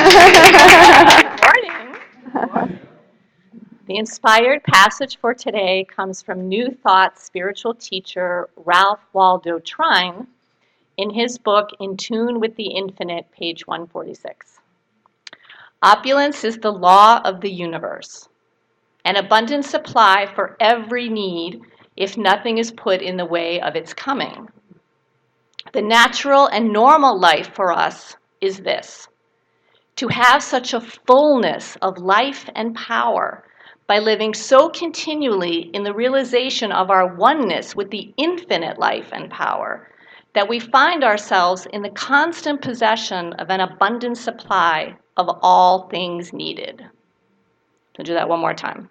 Morning. The inspired passage for today comes from New Thought spiritual teacher Ralph Waldo Trine in his book In Tune with the Infinite, page 146. Opulence is the law of the universe, an abundant supply for every need if nothing is put in the way of its coming. The natural and normal life for us is this: to have such a fullness of life and power by living so continually in the realization of our oneness with the infinite life and power that we find ourselves in the constant possession of an abundant supply of all things needed. I'll do that one more time.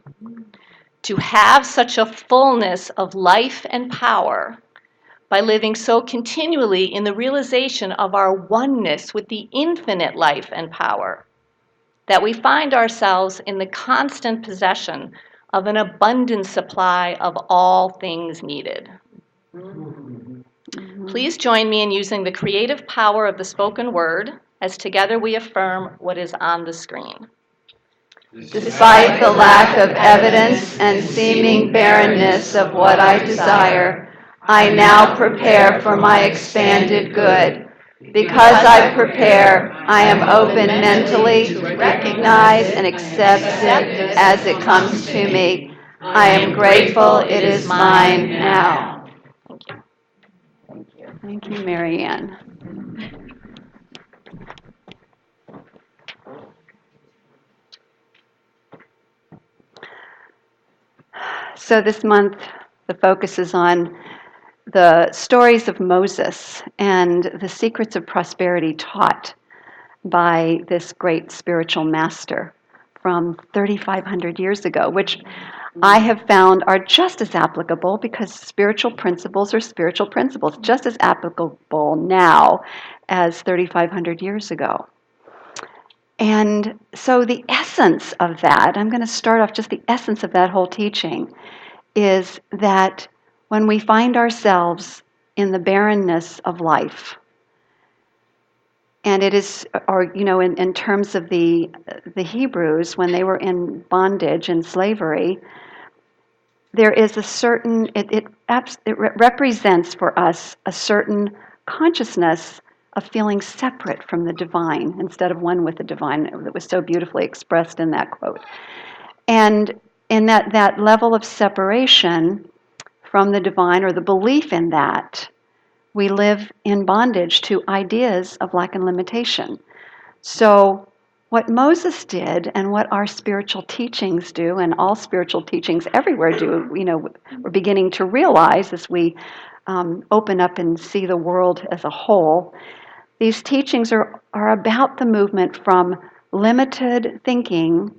To have such a fullness of life and power by living so continually in the realization of our oneness with the infinite life and power that we find ourselves in the constant possession of an abundant supply of all things needed. Please join me in using the creative power of the spoken word as together we affirm what is on the screen. Despite the lack of evidence and seeming barrenness of what I desire, I now prepare for my expanded good. Because I prepare, I am open mentally to recognize and accept it as it comes to me. I am grateful it is mine now. Thank you. Thank you, Mary Ann. So this month, the focus is on the stories of Moses and the secrets of prosperity taught by this great spiritual master from 3,500 years ago, which I have found are just as applicable because spiritual principles are spiritual principles, just as applicable now as 3,500 years ago. And so the essence of that, I'm going to start off just the essence of that whole teaching, is that when we find ourselves in the barrenness of life, and it is, or in terms of the Hebrews, when they were in bondage and slavery, there is a certain, it represents for us a certain consciousness of feeling separate from the divine instead of one with the divine. That was so beautifully expressed in that quote. And in that level of separation from the divine, or the belief in that, we live in bondage to ideas of lack and limitation. So what Moses did and what our spiritual teachings do, and all spiritual teachings everywhere do, we're beginning to realize as we open up and see the world as a whole, these teachings are about the movement from limited thinking,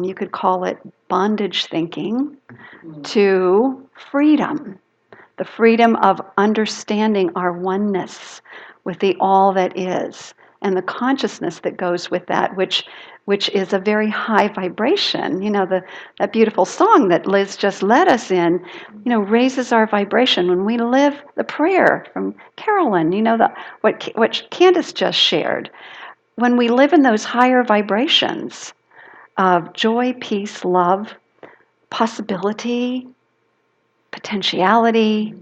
you could call it bondage thinking, to freedom. The freedom of understanding our oneness with the all that is, and the consciousness that goes with that, which is a very high vibration. That beautiful song that Liz just led us in, raises our vibration. When we live the prayer from Carolyn, what Candace just shared, when we live in those higher vibrations of joy, peace, love, possibility, potentiality,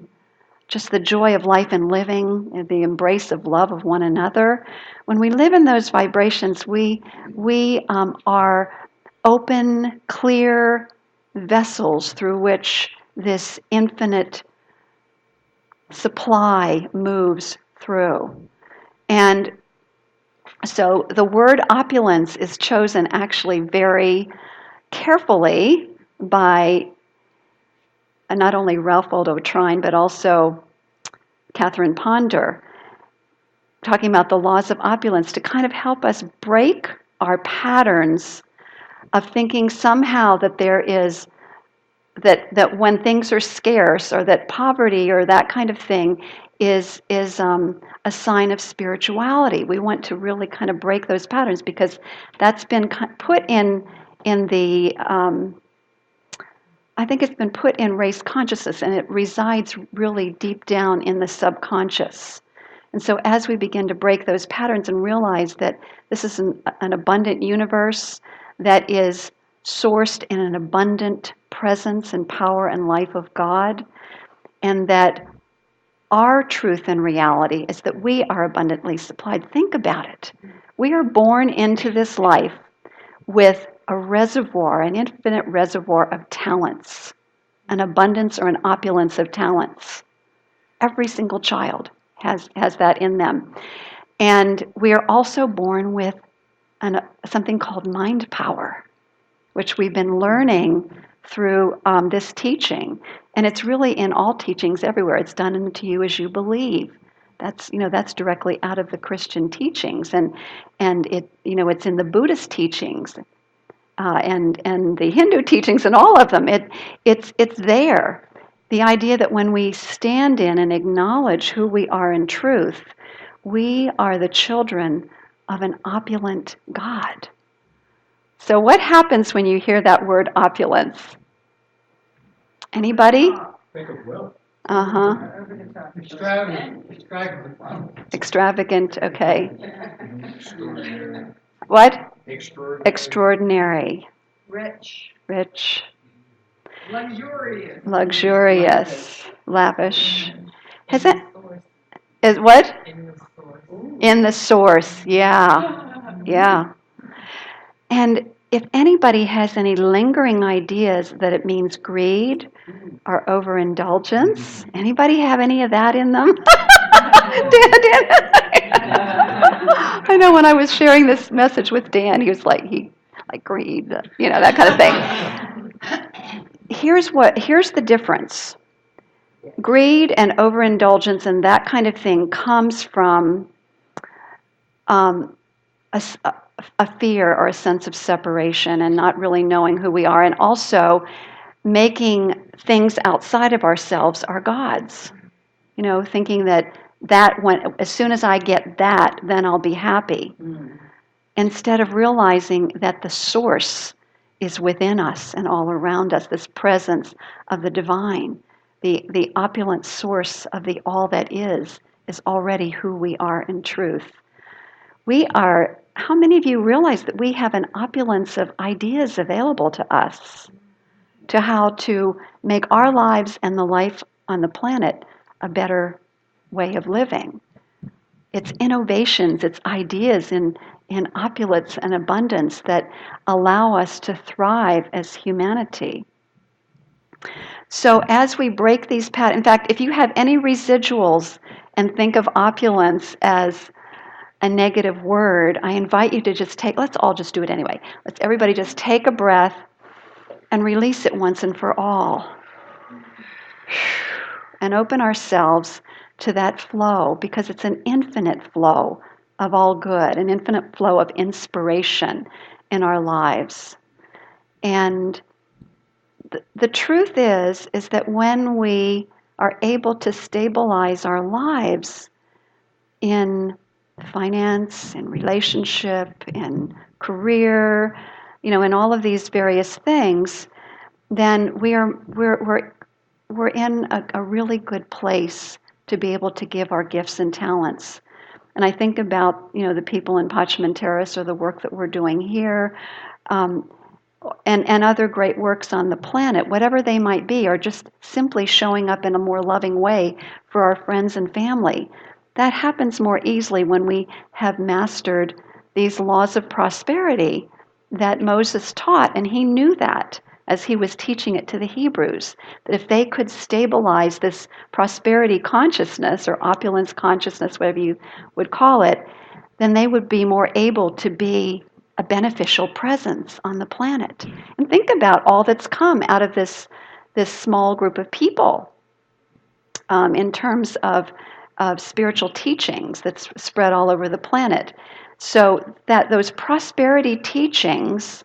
just the joy of life and living, and the embrace of love of one another. When we live in those vibrations, we are open, clear vessels through which this infinite supply moves through. And so the word opulence is chosen actually very carefully by not only Ralph Waldo Trine, but also Catherine Ponder, talking about the laws of opulence to kind of help us break our patterns of thinking somehow that there is, that when things are scarce, or that poverty or that kind of thing is a sign of spirituality. We want to really kind of break those patterns because that's been put in the I think it's been put in race consciousness, and it resides really deep down in the subconscious. And so as we begin to break those patterns and realize that this is an abundant universe that is sourced in an abundant presence and power and life of God, and that our truth and reality is that we are abundantly supplied. Think about it. We are born into this life with a reservoir, an infinite reservoir of talents, an abundance or an opulence of talents. Every single child has that in them. And we are also born with something called mind power, which we've been learning through this teaching. And it's really in all teachings everywhere. It's done unto you as you believe. That's directly out of the Christian teachings, and it's in the Buddhist teachings, and the Hindu teachings, and all of them. It's there. The idea that when we stand in and acknowledge who we are in truth, we are the children of an opulent God. So what happens when you hear that word opulence? Anybody? Think of wealth. Uh-huh. Extravagant. Okay. Extraordinary. What? Extraordinary. Extraordinary. Rich. Luxurious. Lavish. Has it? Is what? In the source. Yeah. And if anybody has any lingering ideas that it means greed or overindulgence, anybody have any of that in them? Dan. I know when I was sharing this message with Dan, he was like greed, that kind of thing. Here's the difference. Greed and overindulgence and that kind of thing comes from a fear or a sense of separation and not really knowing who we are, and also making things outside of ourselves our gods. Thinking that as soon as I get that, then I'll be happy. Instead of realizing that the source is within us and all around us, this presence of the divine, the opulent source of the all that is already who we are in truth. How many of you realize that we have an opulence of ideas available to us to how to make our lives and the life on the planet a better way of living? It's innovations, it's ideas in opulence and abundance that allow us to thrive as humanity. So as we break these patterns, in fact, if you have any residuals and think of opulence as a negative word, I invite you to let's all just do it anyway. Let's everybody just take a breath and release it once and for all. And open ourselves to that flow, because it's an infinite flow of all good, an infinite flow of inspiration in our lives. And the truth is that when we are able to stabilize our lives in finance, in relationship, in career, in all of these various things, then we're in a really good place to be able to give our gifts and talents. And I think about the people in Pachman Terrace, or the work that we're doing here, and other great works on the planet, whatever they might be, or just simply showing up in a more loving way for our friends and family. That happens more easily when we have mastered these laws of prosperity that Moses taught, and he knew that as he was teaching it to the Hebrews, that if they could stabilize this prosperity consciousness or opulence consciousness, whatever you would call it, then they would be more able to be a beneficial presence on the planet. And think about all that's come out of this small group of people in terms of spiritual teachings that's spread all over the planet. So that those prosperity teachings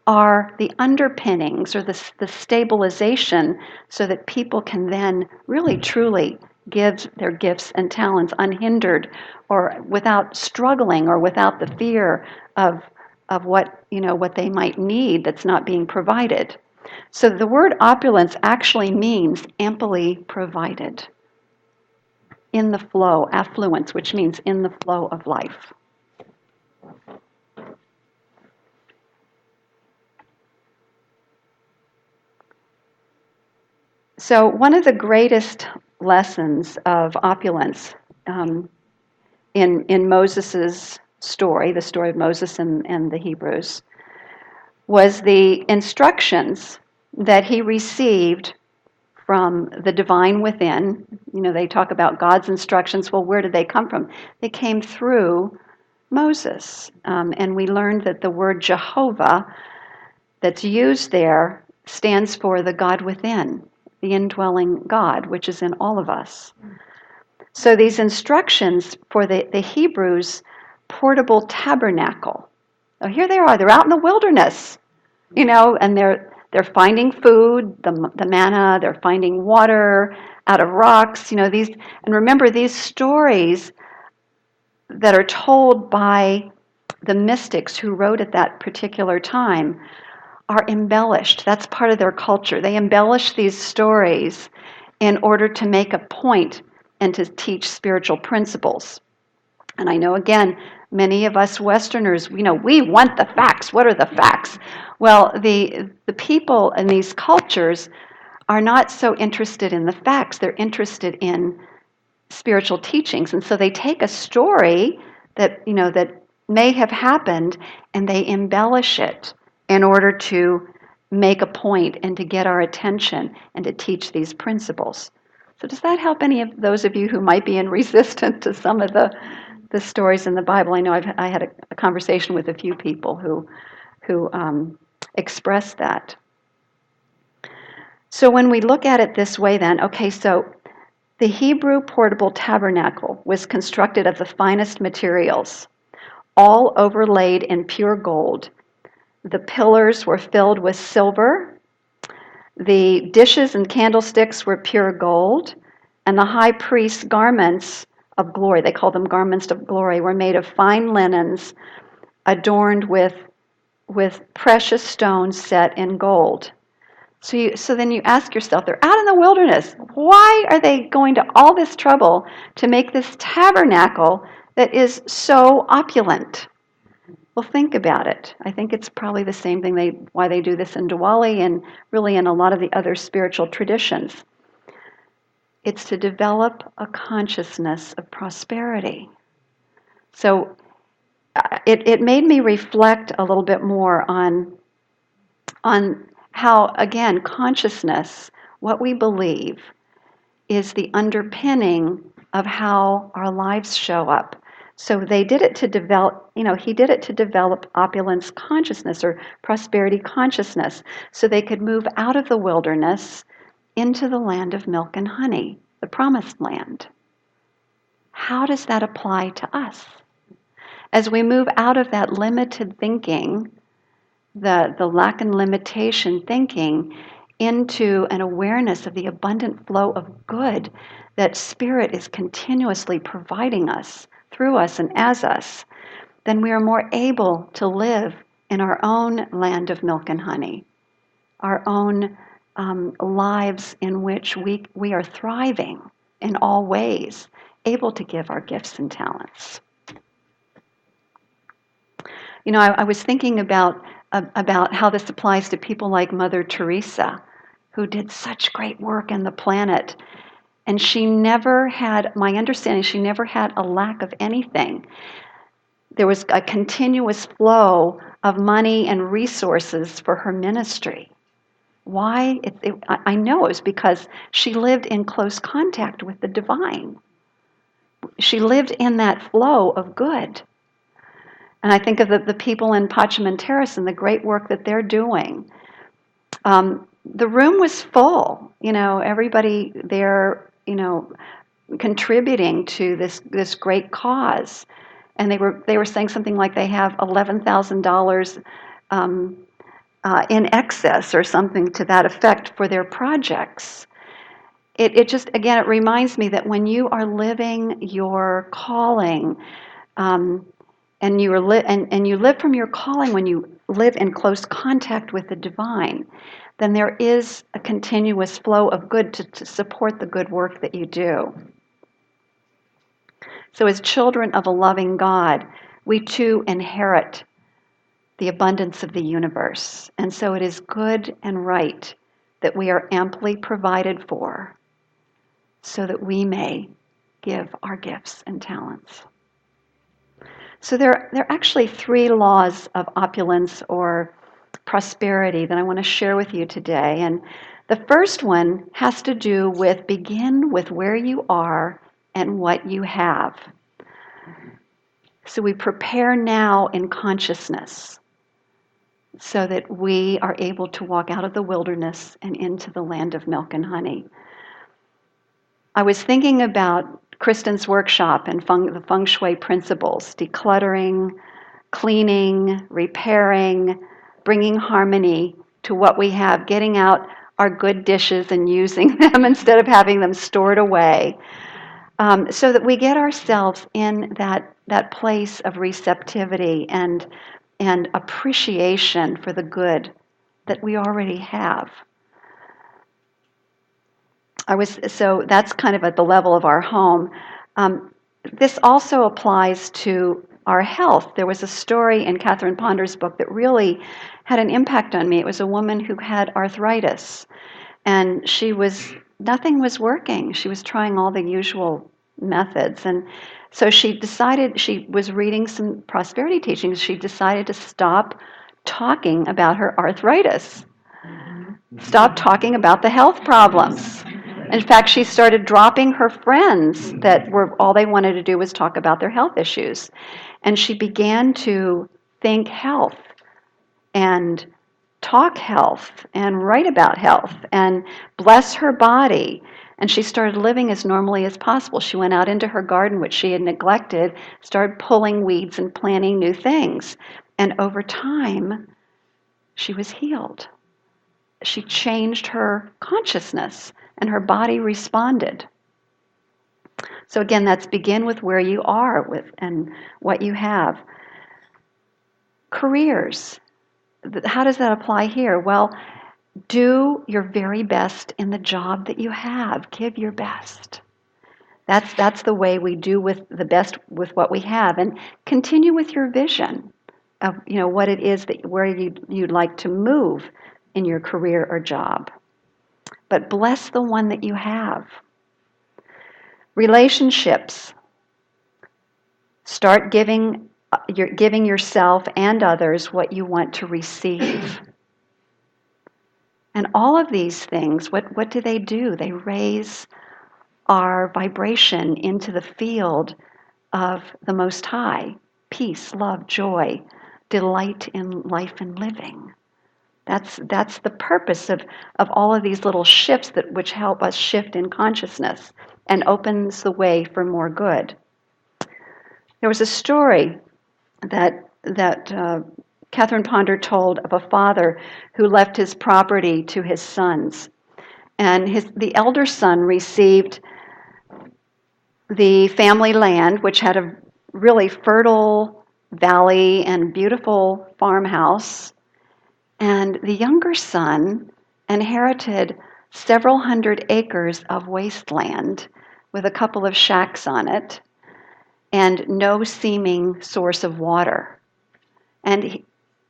are the underpinnings or the stabilization so that people can then really truly give their gifts and talents unhindered or without struggling or without the fear of what they might need that's not being provided. So the word opulence actually means amply provided. in the flow, affluence, which means in the flow of life. So one of the greatest lessons of opulence in Moses' story, the story of Moses and the Hebrews, was the instructions that he received from the divine within. You know, they talk about God's instructions. Well, where did they come from? They came through Moses. And we learned that the word Jehovah that's used there stands for the God within, the indwelling God, which is in all of us. So these instructions for the Hebrews' portable tabernacle. Oh, here they are. They're out in the wilderness, you know, and they're finding food, the manna. They're finding water out of rocks. You know, these, and remember, these stories that are told by the mystics who wrote at that particular time are embellished. That's part of their culture. They embellish these stories in order to make a point and to teach spiritual principles. And I know, again, many of us Westerners, you know, we want the facts. What are the facts? Well, the people in these cultures are not so interested in the facts. They're interested in spiritual teachings. And so they take a story that, you know, that may have happened and they embellish it in order to make a point and to get our attention and to teach these principles. So does that help any of those of you who might be in resistance to some of the stories in the Bible? I know I had a conversation with a few people who expressed that. So when we look at it this way then, okay, so the Hebrew portable tabernacle was constructed of the finest materials, all overlaid in pure gold. The pillars were filled with silver. The dishes and candlesticks were pure gold. And the high priest's garments of glory, they call them garments of glory, were made of fine linens adorned with precious stones set in gold. So then you ask yourself, they're out in the wilderness. Why are they going to all this trouble to make this tabernacle that is so opulent? Well, think about it. I think it's probably the same thing why they do this in Diwali and really in a lot of the other spiritual traditions. It's to develop a consciousness of prosperity. So it made me reflect a little bit more on how, again, consciousness, what we believe, is the underpinning of how our lives show up. So they did it to develop, you know, he did it to develop opulence consciousness or prosperity consciousness so they could move out of the wilderness into the land of milk and honey, the promised land. How does that apply to us? As we move out of that limited thinking, the lack and limitation thinking, into an awareness of the abundant flow of good that Spirit is continuously providing us, through us and as us, then we are more able to live in our own land of milk and honey, our own lives in which we are thriving in all ways, able to give our gifts and talents. You know, I was thinking about how this applies to people like Mother Teresa, who did such great work in the planet. And she never had, my understanding, she never had a lack of anything. There was a continuous flow of money and resources for her ministry. Why? I know it was because she lived in close contact with the divine. She lived in that flow of good. And I think of the people in Pachamenteris and the great work that they're doing. The room was full, you know, everybody there, you know, contributing to this great cause. And they were saying something like they have $11,000 in excess or something to that effect for their projects. It just, again, it reminds me that when you are living your calling, and you live from your calling when you live in close contact with the divine, then there is a continuous flow of good to support the good work that you do. So as children of a loving God, we too inherit the abundance of the universe. And so it is good and right that we are amply provided for so that we may give our gifts and talents. So there are actually 3 laws of opulence or prosperity that I want to share with you today. And the first one has to do with begin with where you are and what you have. So we prepare now in consciousness so that we are able to walk out of the wilderness and into the land of milk and honey. I was thinking about Kristen's workshop and the feng shui principles, decluttering, cleaning, repairing, bringing harmony to what we have, getting out our good dishes and using them instead of having them stored away, so that we get ourselves in that place of receptivity and appreciation for the good that we already have. So that's kind of at the level of our home. This also applies to our health. There was a story in Catherine Ponder's book that really had an impact on me. It was a woman who had arthritis, and nothing was working. She was trying all the usual methods, and so she was reading some prosperity teachings. She decided to stop talking about her arthritis, stop talking about the health problems. In fact, she started dropping her friends that were all they wanted to do was talk about their health issues. And she began to think health and talk health and write about health and bless her body. And she started living as normally as possible. She went out into her garden, which she had neglected, started pulling weeds and planting new things. And over time, she was healed. She changed her consciousness, and her body responded. So again, that's begin with where you are and what you have. Careers. How does that apply here? Well, do your very best in the job that you have. Give your best. That's the way we do with the best with what we have, and continue with your vision of what it is where you'd like to move in your career or job. But bless the one that you have. Relationships. Start giving yourself and others what you want to receive. And all of these things, what do? They raise our vibration into the field of the Most High. Peace, love, joy, delight in life and living. That's the purpose of all of these little shifts which help us shift in consciousness and opens the way for more good. There was a story that Catherine Ponder told of a father who left his property to his sons. And the elder son received the family land, which had a really fertile valley and beautiful farmhouse. And the younger son inherited several hundred acres of wasteland with a couple of shacks on it and no seeming source of water. And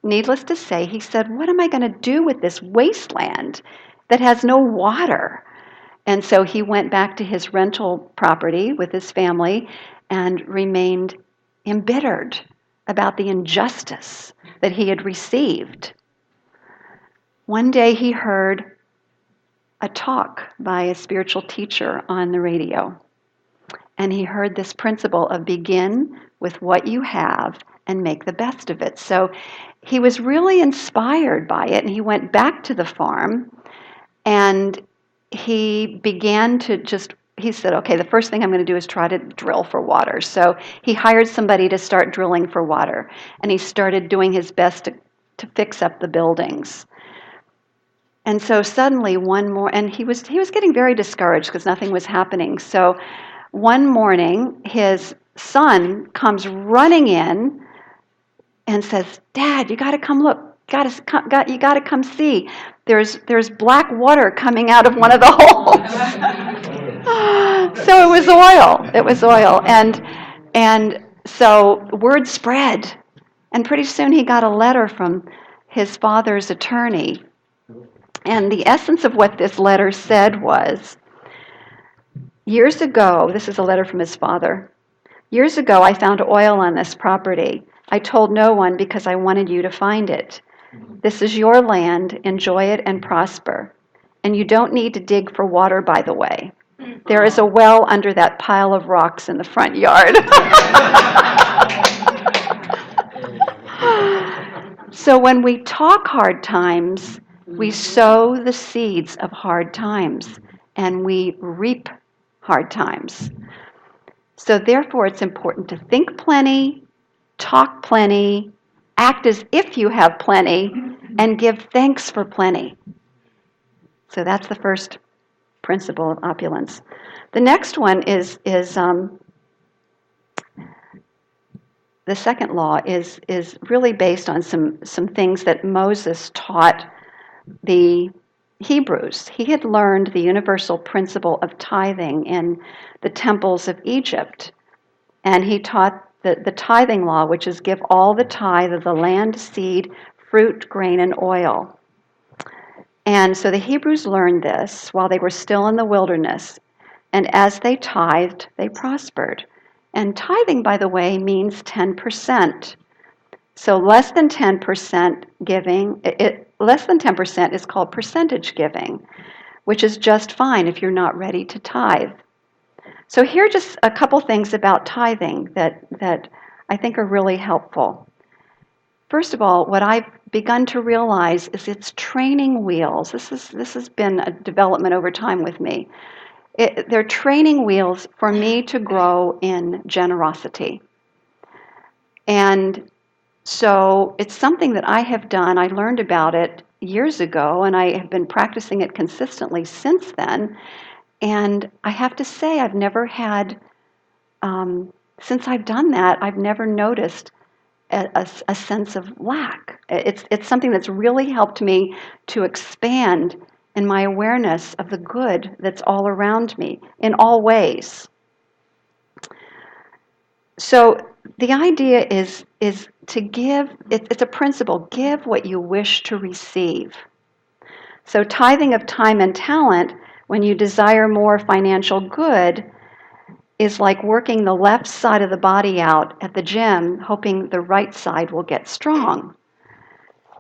needless to say, he said, what am I going to do with this wasteland that has no water? And so he went back to his rental property with his family and remained embittered about the injustice that he had received. One day he heard a talk by a spiritual teacher on the radio. And he heard this principle of begin with what you have and make the best of it. So he was really inspired by it, and he went back to the farm, and he began to he said, okay, the first thing I'm going to do is try to drill for water. So he hired somebody to start drilling for water, and he started doing his best to fix up the buildings. And so suddenly and he was getting very discouraged because nothing was happening. So one morning, his son comes running in and says, Dad, you got to come look. You got to come see. There's black water coming out of one of the holes. So it was oil. And And so word spread. And pretty soon he got a letter from his father's attorney. And the essence of what this letter said was, years ago, this is a letter from his father. Years ago, I found oil on this property. I told no one because I wanted you to find it. This is your land. Enjoy it and prosper. And you don't need to dig for water, by the way. There is a well under that pile of rocks in the front yard. So when we talk hard times, we sow the seeds of hard times and we reap hard times. So therefore, it's important to think plenty, talk plenty, act as if you have plenty, and give thanks for plenty. So that's the first principle of opulence. The next one is the second law is really based on some things that Moses taught the Hebrews. He had learned the universal principle of tithing in the temples of Egypt. And he taught the tithing law, which is give all the tithe of the land, seed, fruit, grain, and oil. And so the Hebrews learned this while they were still in the wilderness. And as they tithed, they prospered. And tithing, by the way, means 10%. So less than 10% giving, less than 10% is called percentage giving, which is just fine if you're not ready to tithe. So here are just a couple things about tithing that I think are really helpful. First of all, what I've begun to realize is it's training wheels. This has been a development over time with me. They're training wheels for me to grow in generosity. And so it's something that I have done. I learned about it years ago, and I have been practicing it consistently since then. And I have to say, I've never had, since I've done that, I've never noticed a sense of lack. It's something that's really helped me to expand in my awareness of the good that's all around me in all ways. So the idea is to give, it's a principle, give what you wish to receive. So tithing of time and talent, when you desire more financial good, is like working the left side of the body out at the gym, hoping the right side will get strong.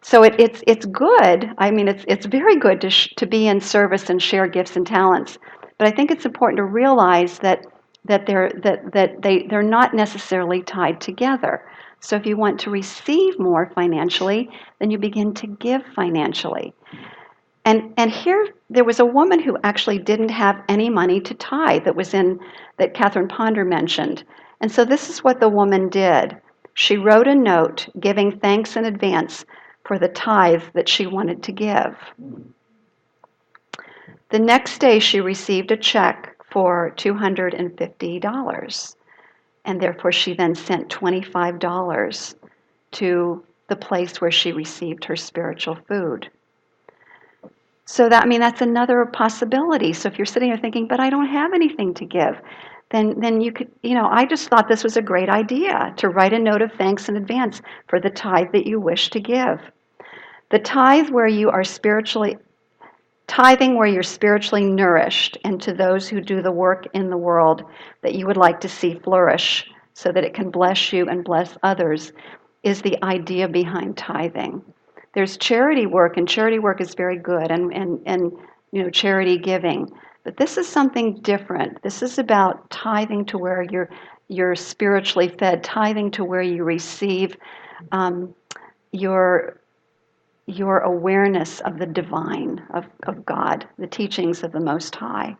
So it's good. I mean, it's very good to be in service and share gifts and talents. But I think it's important to realize that they're not necessarily tied together. So if you want to receive more financially, then you begin to give financially. And here there was a woman who actually didn't have any money to tithe that Catherine Ponder mentioned. And so this is what the woman did. She wrote a note giving thanks in advance for the tithe that she wanted to give. The next day she received a check for $250. And therefore she then sent $25 to the place where she received her spiritual food. So that's another possibility. So if you're sitting there thinking, but I don't have anything to give, then you could, I just thought this was a great idea to write a note of thanks in advance for the tithe that you wish to give. The tithing where you're spiritually nourished, and to those who do the work in the world that you would like to see flourish so that it can bless you and bless others, is the idea behind tithing. There's charity work, and charity work is very good, and charity giving. But this is something different. This is about tithing to where you're spiritually fed, tithing to where you receive your awareness of the divine, of God, the teachings of the Most High.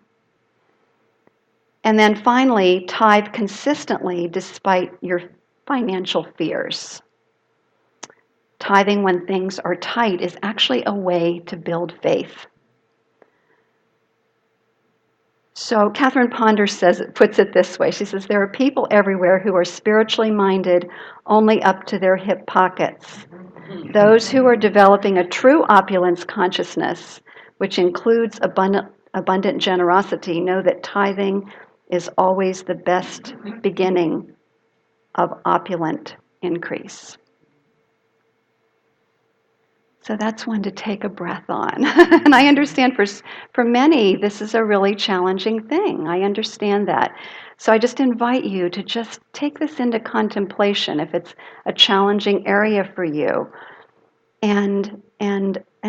And then finally, tithe consistently despite your financial fears. Tithing when things are tight is actually a way to build faith. So Catherine Ponder puts it this way. She says, there are people everywhere who are spiritually minded only up to their hip pockets. Those who are developing a true opulence consciousness, which includes abundant generosity, know that tithing is always the best beginning of opulent increase. So that's one to take a breath on. And I understand for many, this is a really challenging thing. I understand that. So I just invite you to just take this into contemplation if it's a challenging area for you, and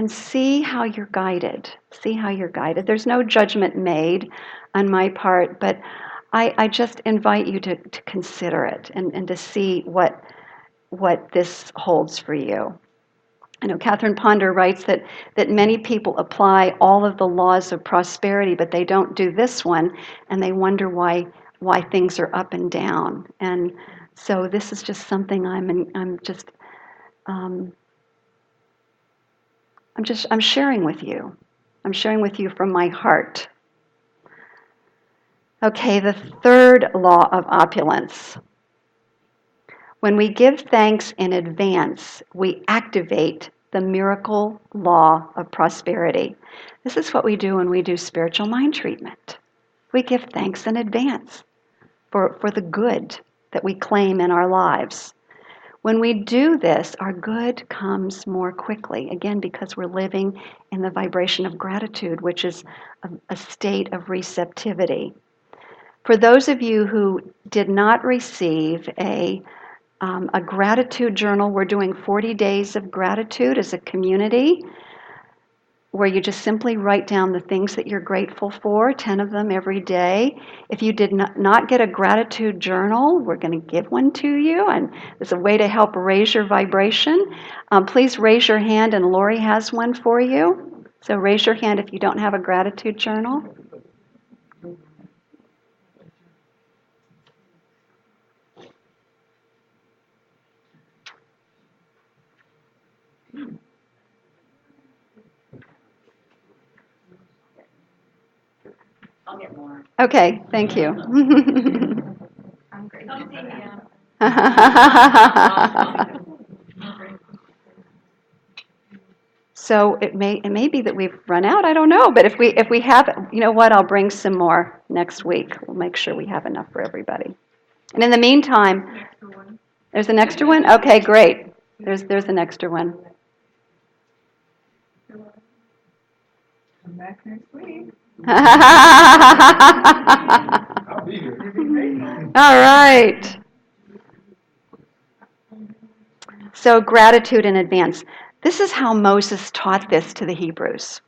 see how you're guided. See how you're guided. There's no judgment made on my part, but I just invite you to consider it and to see what this holds for you. I know Catherine Ponder writes that many people apply all of the laws of prosperity, but they don't do this one, and they wonder why things are up and down. And so this is just something I'm sharing with you. I'm sharing with you from my heart. Okay, the third law of opulence. When we give thanks in advance, we activate the miracle law of prosperity. This is what we do when we do spiritual mind treatment. We give thanks in advance for the good that we claim in our lives. When we do this, our good comes more quickly, again, because we're living in the vibration of gratitude, which is a state of receptivity. For those of you who did not receive a gratitude journal, we're doing 40 days of gratitude as a community, where you just simply write down the things that you're grateful for, 10 of them every day. If you did not get a gratitude journal, we're going to give one to you, and it's a way to help raise your vibration. Please raise your hand, and Lori has one for you. So raise your hand if you don't have a gratitude journal. I'll get more. Okay, thank you. I'm great. So it may be that we've run out. I don't know, but if we have, you know what? I'll bring some more next week. We'll make sure we have enough for everybody. And in the meantime, there's an extra one. Okay, great. There's an extra one. Come back next week. All I'll be here. right. So gratitude in advance. This is how Moses taught this to the Hebrews.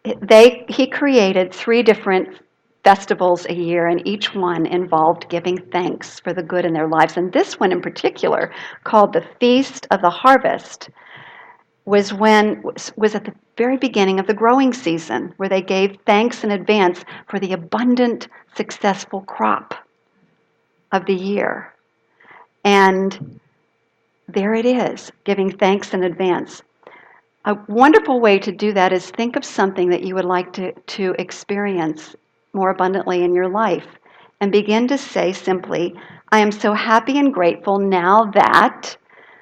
He created 3 different festivals a year, and each one involved giving thanks for the good in their lives. And this one in particular, called the Feast of the Harvest, was at the very beginning of the growing season, where they gave thanks in advance for the abundant, successful crop of the year. And there it is, giving thanks in advance. A wonderful way to do that is think of something that you would like to experience more abundantly in your life, and begin to say simply, I am so happy and grateful now that.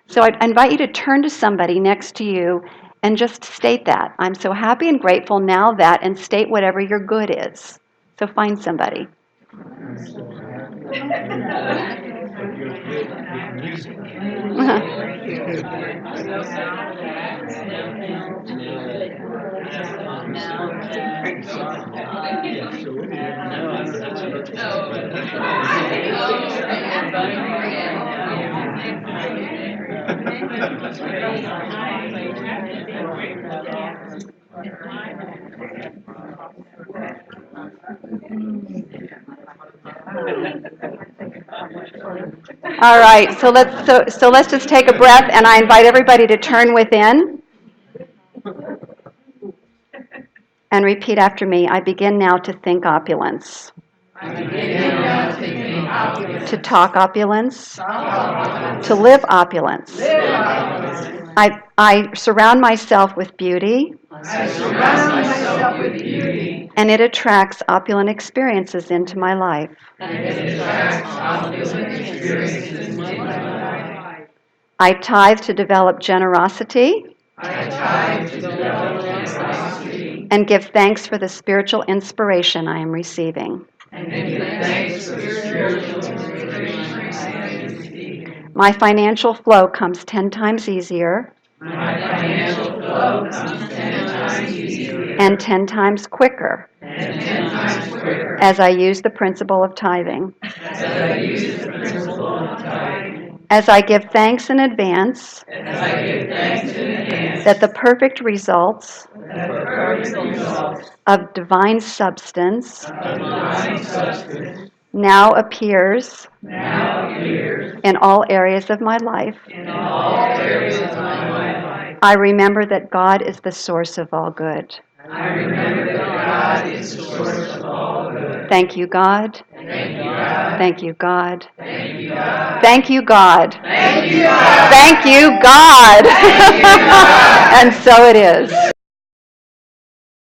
So I invite you to turn to somebody next to you and just state that. I'm so happy and grateful now that, and state whatever your good is. So find somebody. All right, so let's just take a breath, and I invite everybody to turn within and repeat after me. I begin now to think opulence. To talk opulence. To live opulence. I surround myself with beauty. And it attracts opulent experiences into my life. I tithe to develop generosity. And give thanks for the spiritual inspiration I am receiving. My financial flow comes 10 times easier. My financial flow comes 10 times easier And 10 times quicker. and 10 times quicker As I use the principle of tithing. as I use the principle of tithing. As I give thanks in advance. As I give thanks in advance That the perfect results that the perfect results of divine substance of divine substance now appears now appears in all areas of my life. in all areas of my life. I remember that God is the source of all good. I remember that God is the source of all good. Thank you, God. Thank you, God. Thank you, God. Thank you, God. Thank you, God. Thank you, God. Thank you, God. Thank you, God. And so it is.